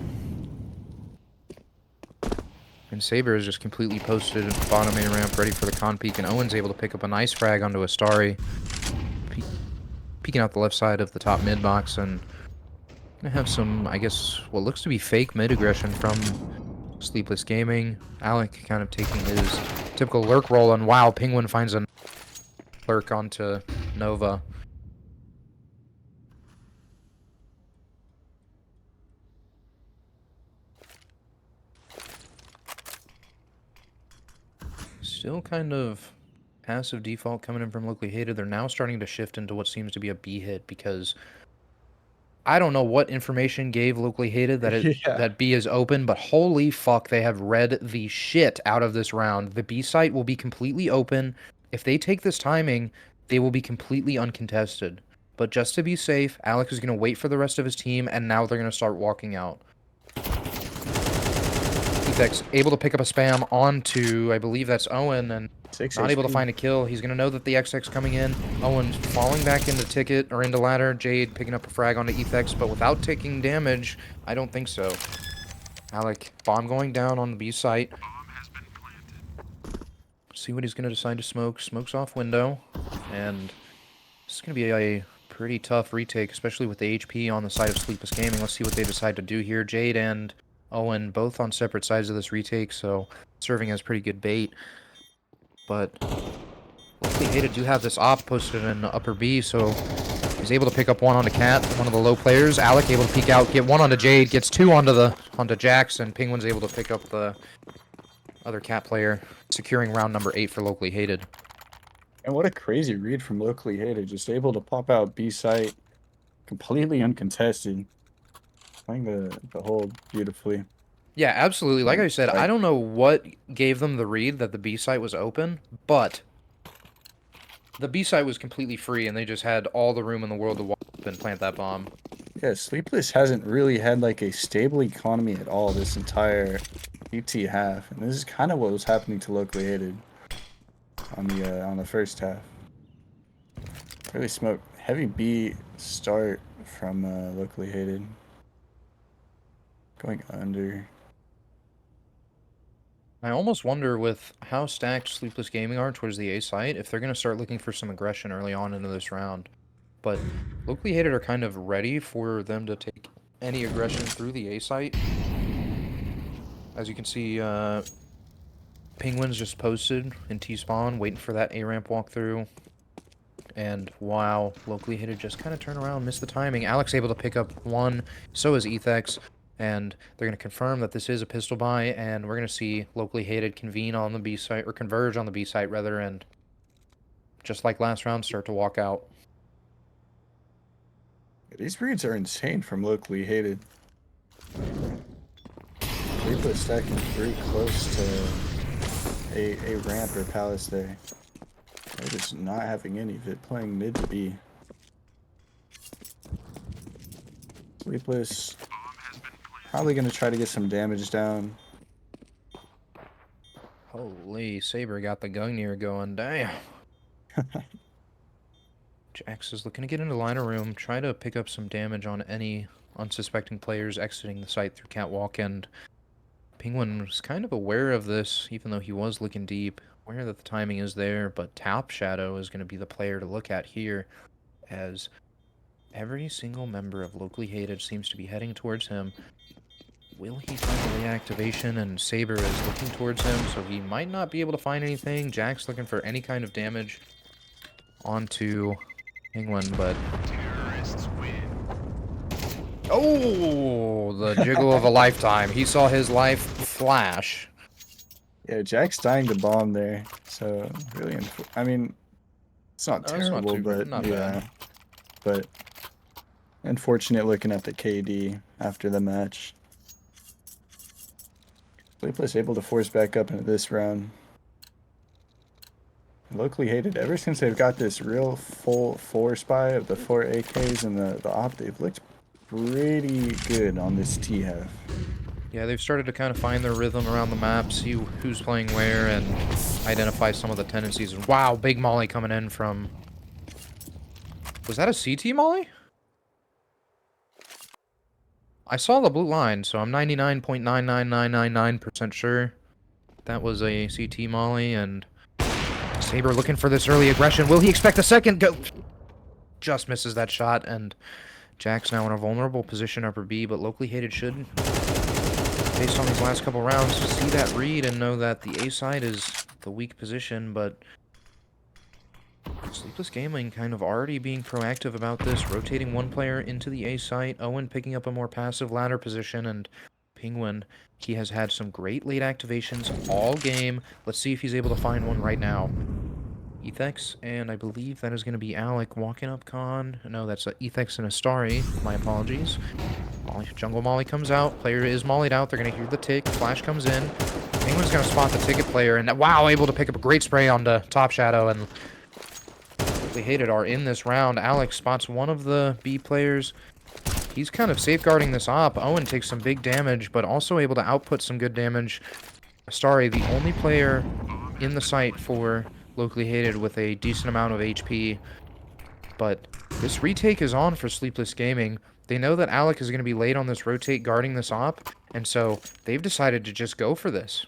And Saber is just completely posted at the bottom A ramp, ready for the con peek, and Owen's able to pick up a nice frag onto Astari, peeking out the left side of the top mid box, and gonna have some, I guess, what looks to be fake mid aggression from Sleepless Gaming. Alec kind of taking his typical lurk roll, and wow, Penguin finds a lurk onto Nova. Still kind of passive default coming in from Locally Hated. They're now starting to shift into what seems to be a B hit, because I don't know what information gave Locally Hated that that B is open, but holy fuck, they have read the shit out of this round. The B site will be completely open. If they take this timing, they will be completely uncontested. But just to be safe, Alex is going to wait for the rest of his team, and now they're going to start walking out. Efex able to pick up a spam onto, I believe that's Owen, and 6 not able to HP. find a kill. He's going to know that the XX coming in. Owen falling back into ticket, or into ladder. Jade picking up a frag onto Efex, but without taking damage. I don't think so. Alec, bomb going down on the B site. See what he's going to decide to smoke. Smokes off window. And this is going to be a pretty tough retake, especially with the HP on the side of Sleepless Gaming. Let's see what they decide to do here. Jade and Owen both on separate sides of this retake, so serving as pretty good bait. But Locally Hated do have this op posted in upper B, so he's able to pick up one onto Cat, one of the low players. Alec able to peek out, get one onto Jade, gets 2 onto Jax, and Penguin's able to pick up the other Cat player, securing round number 8 for Locally Hated. And what a crazy read from Locally Hated, just able to pop out B site completely uncontested. Playing the hold beautifully. Yeah, absolutely. Like I said, I don't know what gave them the read that the B site was open, but the B site was completely free, and they just had all the room in the world to walk up and plant that bomb. Yeah, Sleepless hasn't really had like a stable economy at all this entire ET half, and this is kind of what was happening to locally hated on the first half. Really smoked. Heavy B start from locally hated. Going under. I almost wonder with how stacked Sleepless Gaming are towards the A site, if they're going to start looking for some aggression early on into this round. But locally hated are kind of ready for them to take any aggression through the A site. As you can see, Penguins just posted in T-spawn, waiting for that A-ramp walkthrough. And wow, locally hated just kind of turn around, missed the timing. Alex able to pick up one, so is Ethex. And they're going to confirm that this is a pistol buy, and we're going to see locally hated convene on the B site, or converge on the B site rather, and just like last round, start to walk out. These reads are insane from locally hated. Sleepless stacking pretty close to a ramp or palace there. They're just not having any of it, playing mid to B. Sleepless probably going to try to get some damage down. Holy, Saber got the Gungnir going. Damn. Jax is looking to get into line of room, try to pick up some damage on any unsuspecting players exiting the site through catwalk, and Penguin was kind of aware of this, even though he was looking deep, aware that the timing is there, but Top Shadow is going to be the player to look at here, as every single member of Locally Hated seems to be heading towards him. Will he find a reactivation? And Saber is looking towards him, so he might not be able to find anything. Jack's looking for any kind of damage onto Penguin, but... Oh, the jiggle of a lifetime. He saw his life flash. Yeah, Jack's dying to bomb there, so really, I mean, it's not terrible, but not yeah, bad. but unfortunate looking at the KD after the match. Sleepless able to force back up into this round. Locally hated ever since they've got this real full 4 spy of the 4 AKs and the op, they've looked pretty good on this T half. Yeah, they've started to kind of find their rhythm around the map, see who's playing where, and identify some of the tendencies. Wow, big molly coming in from... Was that a CT molly? I saw the blue line, so I'm 99.99999% sure that was a CT molly, and Saber looking for this early aggression. Will he expect a second? Go! Just misses that shot, and Jack's now in a vulnerable position upper B, but locally hated should, based on these last couple rounds, see that read and know that the A side is the weak position, but Sleepless Gaming kind of already being proactive about this, rotating one player into the A site, Owen picking up a more passive ladder position, and Penguin, he has had some great late activations all game. Let's see if he's able to find one right now. Ethex, and I believe that is going to be Alec walking up con. No, that's Ethex and Astari. My apologies. Jungle Molly comes out. Player is mollied out. They're going to hear the tick. Flash comes in. Penguin's going to spot the ticket player, and wow, able to pick up a great spray onto Top Shadow, and Locally Hated are in this round. Alex spots one of the B players. He's kind of safeguarding this op. Owen takes some big damage, but also able to output some good damage. Astari, the only player in the site for Locally Hated with a decent amount of HP. But this retake is on for Sleepless Gaming. They know that Alec is going to be late on this rotate guarding this op, and so they've decided to just go for this.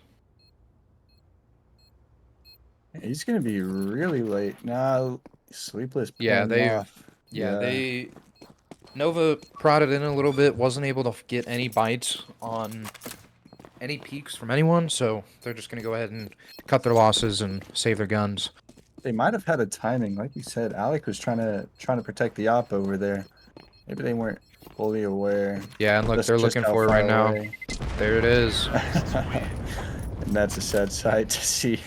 He's gonna be really late now. Sleepless Yeah, pulling off. they Nova prodded in a little bit, wasn't able to get any bites on any peeks from anyone, so they're just gonna go ahead and cut their losses and save their guns. They might have had a timing, like you said. Alec was trying to protect the op over there. Maybe they weren't fully aware. Yeah, and look, they're looking for it right now. There it is. And that's a sad sight to see.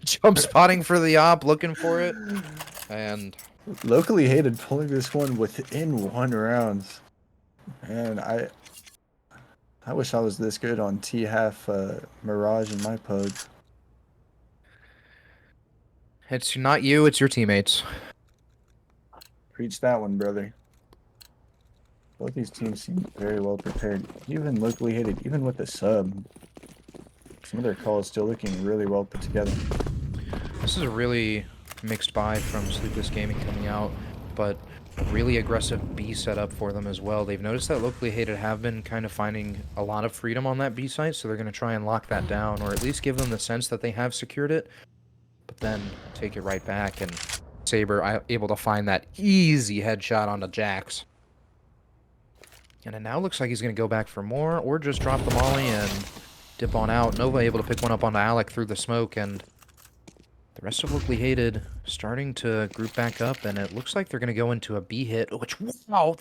Jump spotting for the op, looking for it. And Locally hated pulling this one within 1 round. And I wish I was this good on T half Mirage and my pugs. it's not you, it's your teammates. Preach that one, brother. Both these teams seem very well prepared. Even locally hated, even with the sub. Some of their calls still looking really well put together. This is a really mixed buy from Sleepless Gaming coming out, but a really aggressive B setup for them as well. They've noticed that Locally Hated have been kind of finding a lot of freedom on that B site, so they're going to try and lock that down, or at least give them the sense that they have secured it, but then take it right back, and Saber able to find that easy headshot onto Jax. And it now looks like he's going to go back for more, or just drop the molly and dip on out. Nova able to pick one up onto Alec through the smoke, and the rest of Locally Hated starting to group back up, and it looks like they're going to go into a B hit, which, wow,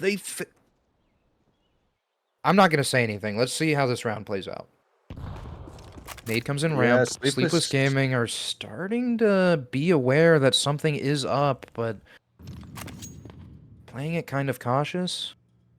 I'm not going to say anything. Let's see how this round plays out. Nade comes in Yeah, ramp. Sleepless Gaming are starting to be aware that something is up, but playing it kind of cautious.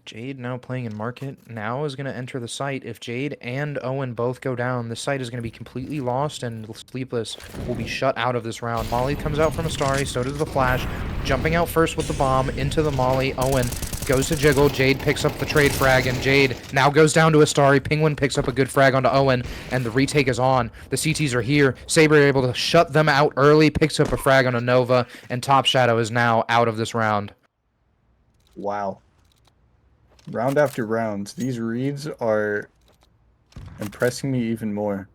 Jade now playing in market. Now is going to enter the site. If Jade and Owen both go down, the site is going to be completely lost, and Sleepless will be shut out of this round. Molly comes out from Astari, so does the Flash. Jumping out first with the bomb into the Molly. Owen goes to Jiggle. Jade picks up the trade frag, and Jade now goes down to Astari. Penguin picks up a good frag onto Owen, and the retake is on. The CTs are here. Saber able to shut them out early, picks up a frag on a Nova, and Top Shadow is now out of this round. Wow. Round after round, these reads are impressing me even more.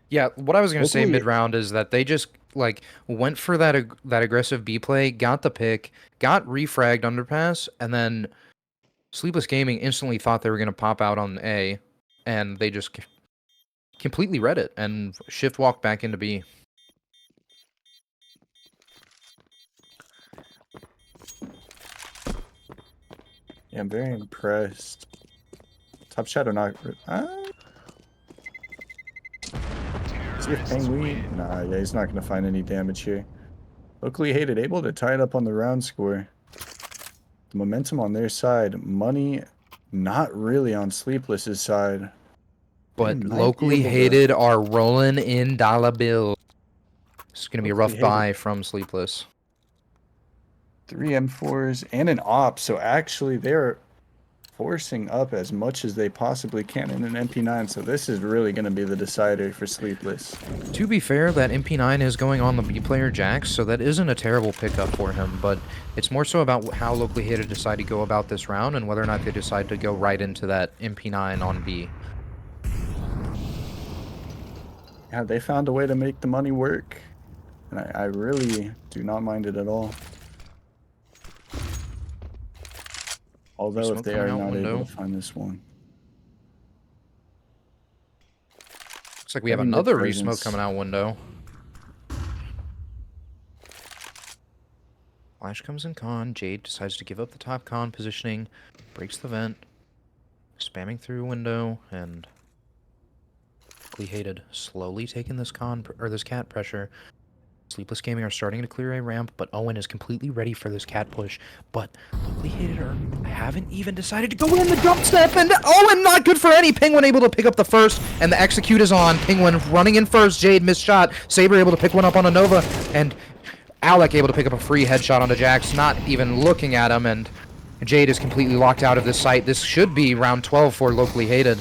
Yeah, what I was gonna say Locally, mid-round is that they just like went for that aggressive B play, got the pick, got refragged underpass, and then Sleepless Gaming instantly thought they were gonna pop out on A, and they just completely read it and shift walk back into B. yeah, I'm very impressed. Top Shadow not. See if Penguin. Nah, yeah, he's not gonna find any damage here. Locally Hated able to tie it up on the round score. The momentum on their side. Money not really on Sleepless's side. They But might be Locally able to. Hated are rolling in dollar bill. It's gonna be a Locally rough Hated. buy from Sleepless. 3 M4s and an op, so actually they're forcing up as much as they possibly can in an MP9, so this is really going to be the decider for Sleepless. To be fair, that MP9 is going on the B player Jax, so that isn't a terrible pickup for him, but it's more so about how Locally Hated decide to go about this round and whether or not they decide to go right into that MP9 on B. Yeah, they found a way to make the money work, and I really do not mind it at all. Although if they are not able to find this one. Looks like we have Heavy mid another resmoke presence. coming out window. Flash comes in con. Jade decides to give up the top con positioning, breaks the vent, spamming through window, and Locally Hated slowly taking this this cat pressure. Sleepless Gaming are starting to clear a ramp, but Owen is completely ready for this cat push. But Locally Hated haven't even decided to go in the jump step, and Owen not good for any. Penguin able to pick up the first, and the execute is on. Penguin running in first. Jade missed shot. Saber able to pick one up on a Nova, and Alec able to pick up a free headshot onto Jax, not even looking at him, and Jade is completely locked out of this site. This should be round 12 for Locally Hated.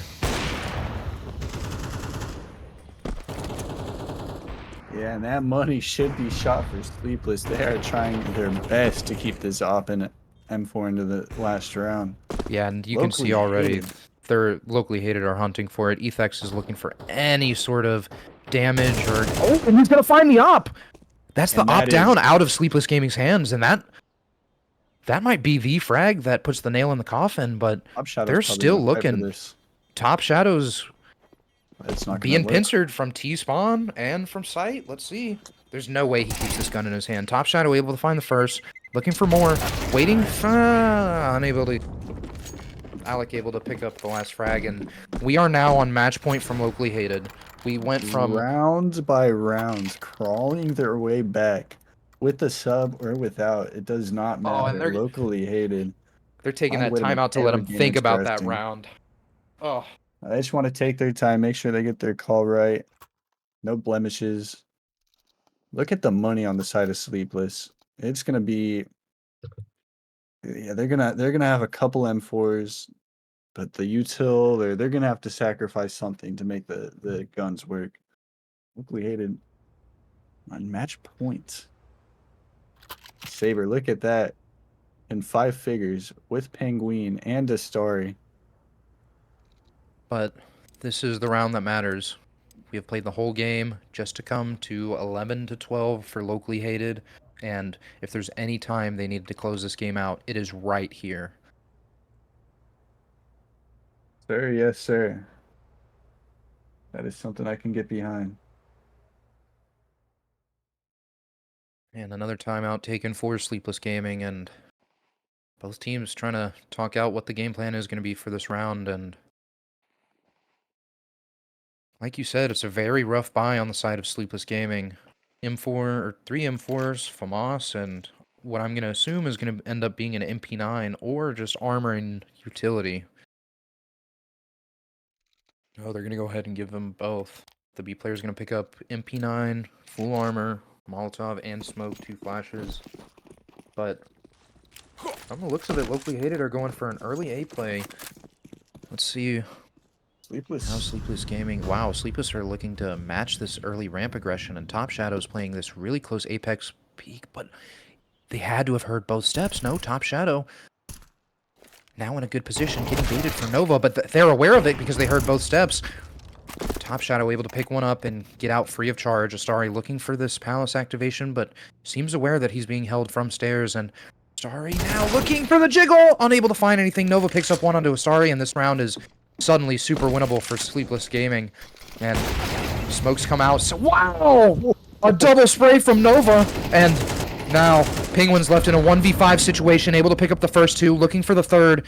Yeah, and that money should be shot for Sleepless. They are trying their best to keep this op in M4 into the last round. Yeah, and you can see already they're Locally Hated are hunting for it. Ethex is looking for any sort of damage or... Oh, and he's going to find the op! That's the op down out of Sleepless Gaming's hands, and that might be the frag that puts the nail in the coffin, but they're still looking. Top Shadow's being pincered from T-spawn and from sight. Let's see. There's no way he keeps this gun in his hand. Top Shadow able to find the first. Looking for more. Waiting for... unable to... Alec able to pick up the last frag, and we are now on match point from Locally Hated. We went from... round by round, crawling their way back. With the sub or without, it does not matter. Oh, and they're Locally Hated. They're taking that time out to let them think about that round. Oh. I just want to take their time, make sure they get their call right. No blemishes. Look at the money on the side of Sleepless. It's gonna be, yeah, they're gonna have a couple M4s, but the util they're gonna have to sacrifice something to make the guns work. Locally hated on match point. Saber, look at that. In 5 figures with Penguin and Astari. But this is the round that matters. We have played the whole game just to come to 11 to 12 for locally hated, and if there's any time they needed to close this game out, it is right here. Sir, yes, sir. That is something I can get behind. And another timeout taken for Sleepless Gaming, and both teams trying to talk out what the game plan is going to be for this round. And like you said, it's a very rough buy on the side of Sleepless Gaming. M4 or 3 M4s, FAMAS, and what I'm going to assume is going to end up being an MP9 or just armor and utility. Oh, they're going to go ahead and give them both. The B player is going to pick up MP9, full armor, Molotov, and smoke, 2 flashes. But from the looks of it, locally hated are going for an early A play. Let's see Sleepless. how Sleepless Gaming... Wow, Sleepless are looking to match this early ramp aggression, and Top Shadow's playing this really close Apex peak, but they had to have heard both steps. No, Top Shadow now in a good position, getting baited for Nova, but they're aware of it because they heard both steps. Top Shadow able to pick one up and get out free of charge. Astari looking for this Palace activation, but seems aware that he's being held from stairs, and Astari now looking for the jiggle! Unable to find anything. Nova picks up one onto Astari, and this round is suddenly super winnable for Sleepless Gaming. And smokes come out. So, wow! A double spray from Nova, and now Penguin's left in a 1v5 situation, able to pick up the first 2, looking for the third.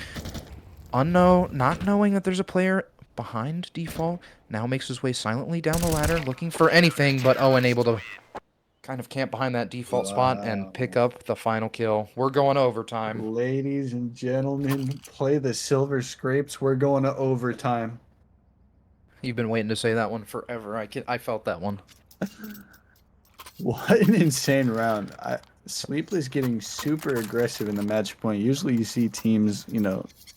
Not knowing that there's a player behind default, now makes his way silently down the ladder, looking for anything, but Owen able to kind of camp behind that default spot and pick up the final kill. We're going overtime. Ladies and gentlemen, play the Silver Scrapes. We're going to overtime. You've been waiting to say that one forever. I felt that one. What an insane round. Sleepless getting super aggressive in the match point. Usually you see teams,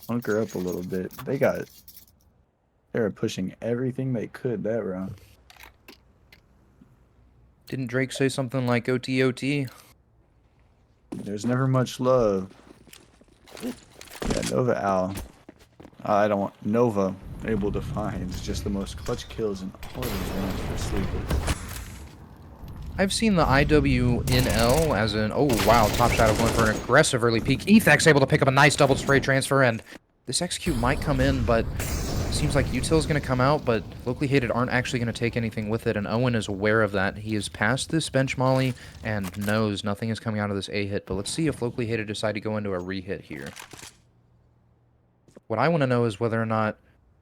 hunker up a little bit. They were pushing everything they could that round. Didn't Drake say something like OTOT? There's never much love. Yeah, Nova Al. I don't want Nova able to find just the most clutch kills in all of these rounds for Sleepless. I've seen the IWNL as an, oh wow, Top Shadow going for an aggressive early peek. Ethek's able to pick up a nice double spray transfer, and this execute might come in, but seems like Util's going to come out, but locally hated aren't actually going to take anything with it, and Owen is aware of that. He is past this bench molly and knows nothing is coming out of this A hit, but let's see if locally hated decide to go into a re-hit here. What I want to know is whether or not,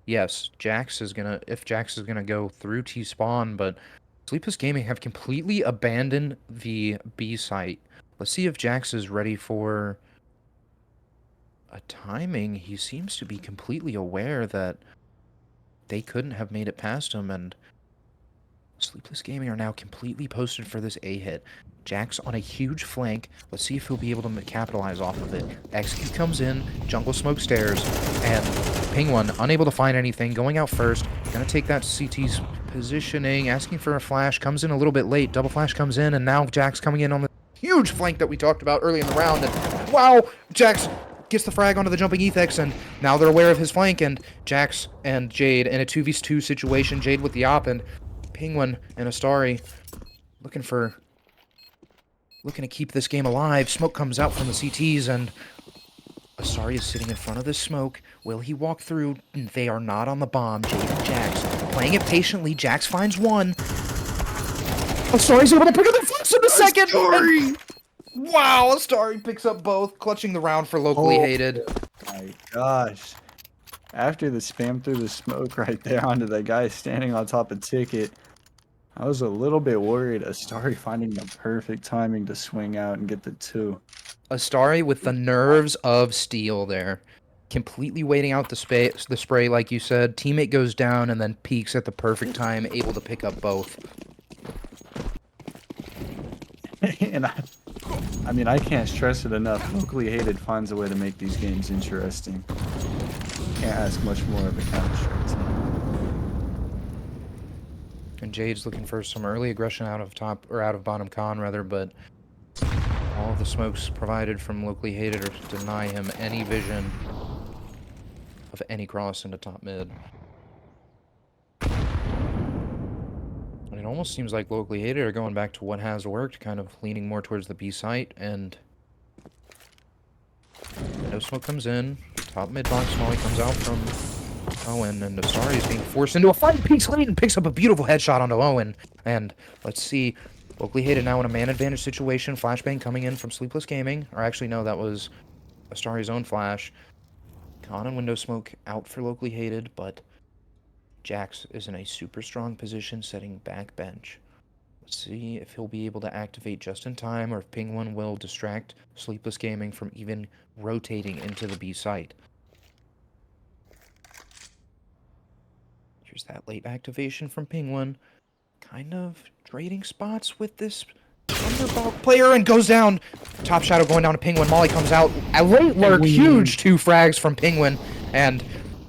yes, if Jax is going to go through T-spawn, but Sleepless Gaming have completely abandoned the B site. Let's see if Jax is ready for a timing. He seems to be completely aware that they couldn't have made it past him, and Sleepless Gaming are now completely posted for this A hit. Jax on a huge flank. Let's see if he'll be able to capitalize off of it. Execute comes in, jungle smoke stairs, and Penguin unable to find anything, going out first. Gonna take that CT's positioning, asking for a flash, comes in a little bit late. Double flash comes in, and now Jax coming in on the huge flank that we talked about early in the round. And wow, Jax gets the frag onto the jumping Ethex, and now they're aware of his flank, and Jax and Jade in a 2v2 situation. Jade with the op, and Penguin and Astari looking to keep this game alive. Smoke comes out from the CTs, and Astari is sitting in front of this smoke. Will he walk through? They are not on the bomb. Jade and Jax playing it patiently. Jax finds one. Astari's able to pick up the flash in the second. Astari! Wow, Astari picks up both, clutching the round for locally hated. My gosh. After the spam through the smoke right there onto the guy standing on top of Ticket, I was a little bit worried. Astari finding the perfect timing to swing out and get the 2. Astari with the nerves of steel there. Completely waiting out the spray, like you said. Teammate goes down and then peeks at the perfect time, able to pick up both. And I can't stress it enough. Locally hated finds a way to make these games interesting. Can't ask much more of a Counter-Strike team. And Jade's looking for some early aggression out of top, or out of bottom con rather, but all of the smokes provided from locally hated are to deny him any vision of any cross into top mid. And it almost seems like locally hated are going back to what has worked, kind of leaning more towards the B site, and no smoke comes in. Top mid box Molly comes out from Owen, and Asari is being forced into a fight. Peaks late and picks up a beautiful headshot onto Owen. And let's see, locally hated now in a man advantage situation. Flashbang coming in from Sleepless Gaming, or actually no, that was Astari's own flash. Con and window smoke out for locally hated, but Jax is in a super strong position setting back bench. Let's see if he'll be able to activate just in time, or if Ping1 will distract Sleepless Gaming from even rotating into the B site. Here's that late activation from Ping1. Kind of trading spots with this underdog player, and goes down. Top Shadow going down to Ping1. Molly comes out. A late lurk, huge 2 frags from Ping1, and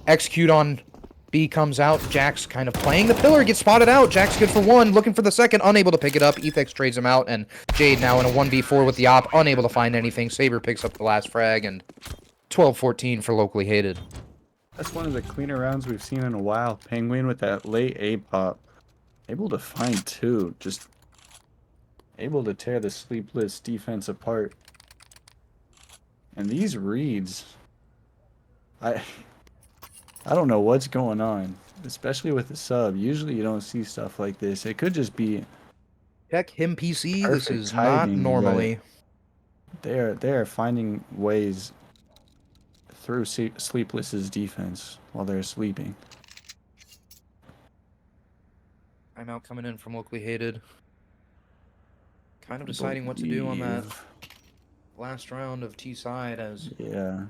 execute on B comes out. Jax kind of playing the pillar, gets spotted out. Jax good for 1, looking for the second, unable to pick it up. Ethex trades him out, and Jade now in a 1v4 with the op, unable to find anything. Saber picks up the last frag, and 12-14 for locally hated. That's one of the cleaner rounds we've seen in a while. Penguin with that late A pop. Able to find 2. Just able to tear the Sleepless defense apart. And these reads, I don't know what's going on, especially with the sub. Usually you don't see stuff like this. It could just be Heck, him PC, this is timing, not normally. They are finding ways through Sleepless's defense while they're sleeping. I'm out coming in from locally hated. Kind of deciding what to do on that last round of T side, as yeah, you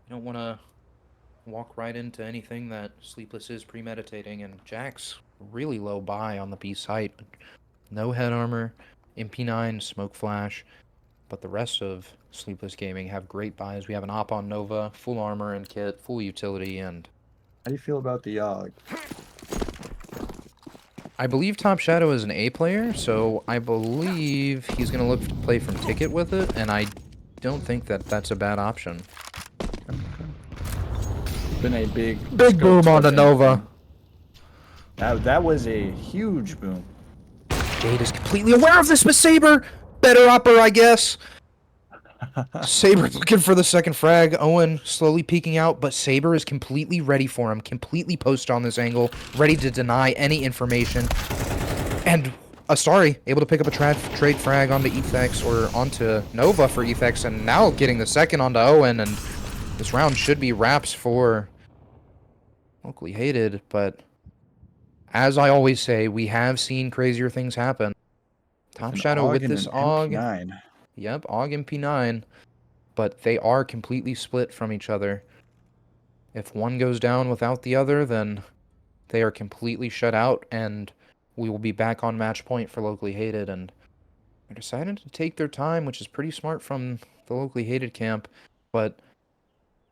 don't want to walk right into anything that Sleepless is premeditating. And Jax really low buy on the B site. No head armor, MP9, smoke flash, but the rest of Sleepless Gaming have great buys. We have an op on Nova, full armor and kit, full utility, and how do you feel about the Yogg? I believe Top Shadow is an A player, so I believe he's going to look to play from ticket with it, and I don't think that that's a bad option. Been a big boom on the Nova. That was a huge boom. Jade is completely aware of this, but Saber, better upper, I guess. Saber looking for the second frag. Owen slowly peeking out, but Saber is completely ready for him, completely posted on this angle, ready to deny any information. And Astari able to pick up a trade frag onto Ethex, or onto Nova for Ethex, and now getting the second onto Owen, and this round should be wraps for locally hated, but as I always say, we have seen crazier things happen. Top Shadow with this AUG. Yep, AUG MP9. But they are completely split from each other. If one goes down without the other, then they are completely shut out, and we will be back on match point for locally hated. And they're deciding to take their time, which is pretty smart from the locally hated camp. But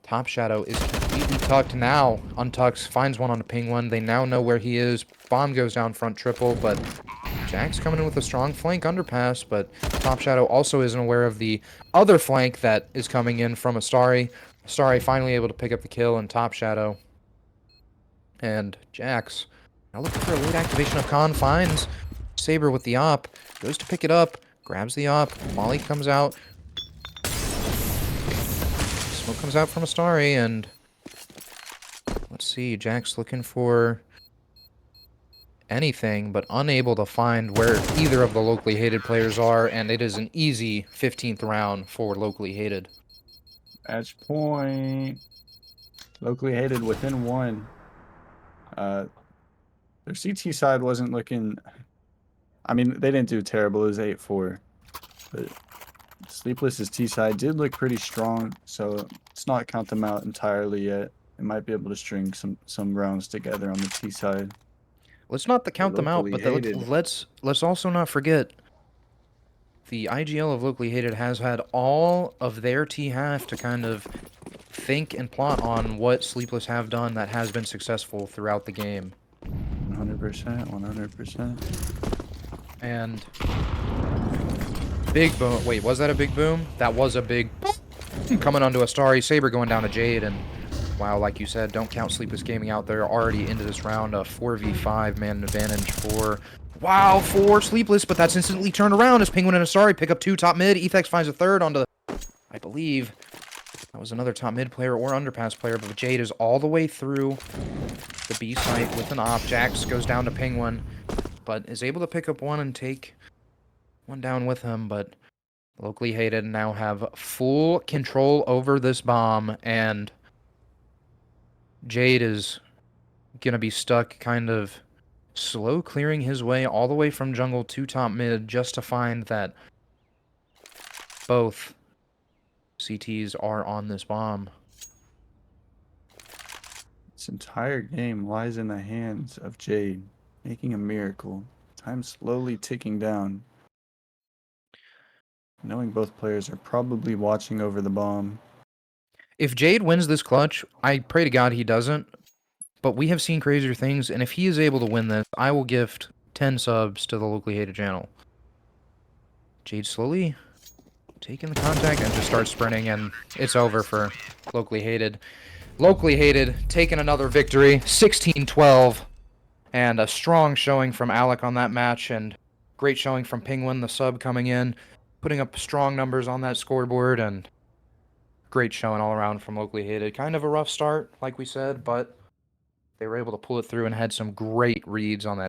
Top Shadow is completely tucked now. Untucks, finds one on the Ping1. They now know where he is. Bomb goes down front triple, but Jack's coming in with a strong flank underpass, but Top Shadow also isn't aware of the other flank that is coming in from Astari. Astari finally able to pick up the kill, and Top Shadow and Jax now looking for a late activation of Khan, finds Saber with the op, goes to pick it up, grabs the op, Molly comes out, smoke comes out from Astari, and let's see, Jax looking for anything, but unable to find where either of the locally hated players are, and it is an easy 15th round for locally hated. Match point. Locally hated within 1. Their CT side wasn't looking... I mean, they didn't do terrible. It was 8-4. But Sleepless's T side did look pretty strong, so let's not count them out entirely yet. They might be able to string some rounds together on the T side. Let's not count them out, but let's also not forget the IGL of locally hated has had all of their T half to kind of think and plot on what Sleepless have done that has been successful throughout the game. 100%. 100%, 100%. And big boom. Wait, was that a big boom? That was a big coming onto a Starry Saber going down to Jade. And wow, like you said, don't count Sleepless Gaming out there. Already into this round, a 4v5 man advantage for Sleepless, but that's instantly turned around as Penguin and Asari pick up 2 top mid. Ethex finds a third onto, I believe, that was another top mid player or underpass player, but Jade is all the way through the B site with an op. Jax goes down to Penguin, but is able to pick up one and take one down with him, but locally hated now have full control over this bomb, and Jade is going to be stuck kind of slow clearing his way all the way from jungle to top mid just to find that both CTs are on this bomb. This entire game lies in the hands of Jade, making a miracle. Time slowly ticking down. Knowing both players are probably watching over the bomb. If Jade wins this clutch, I pray to God he doesn't, but we have seen crazier things, and if he is able to win this, I will gift 10 subs to the locally hated channel. Jade slowly taking the contact and just starts sprinting, and it's over for locally hated. Locally hated taking another victory, 16-12, and a strong showing from Alec on that match, and great showing from Penguin, the sub coming in, putting up strong numbers on that scoreboard, and great showing all around from locally hated. Kind of a rough start, like we said, but they were able to pull it through and had some great reads on that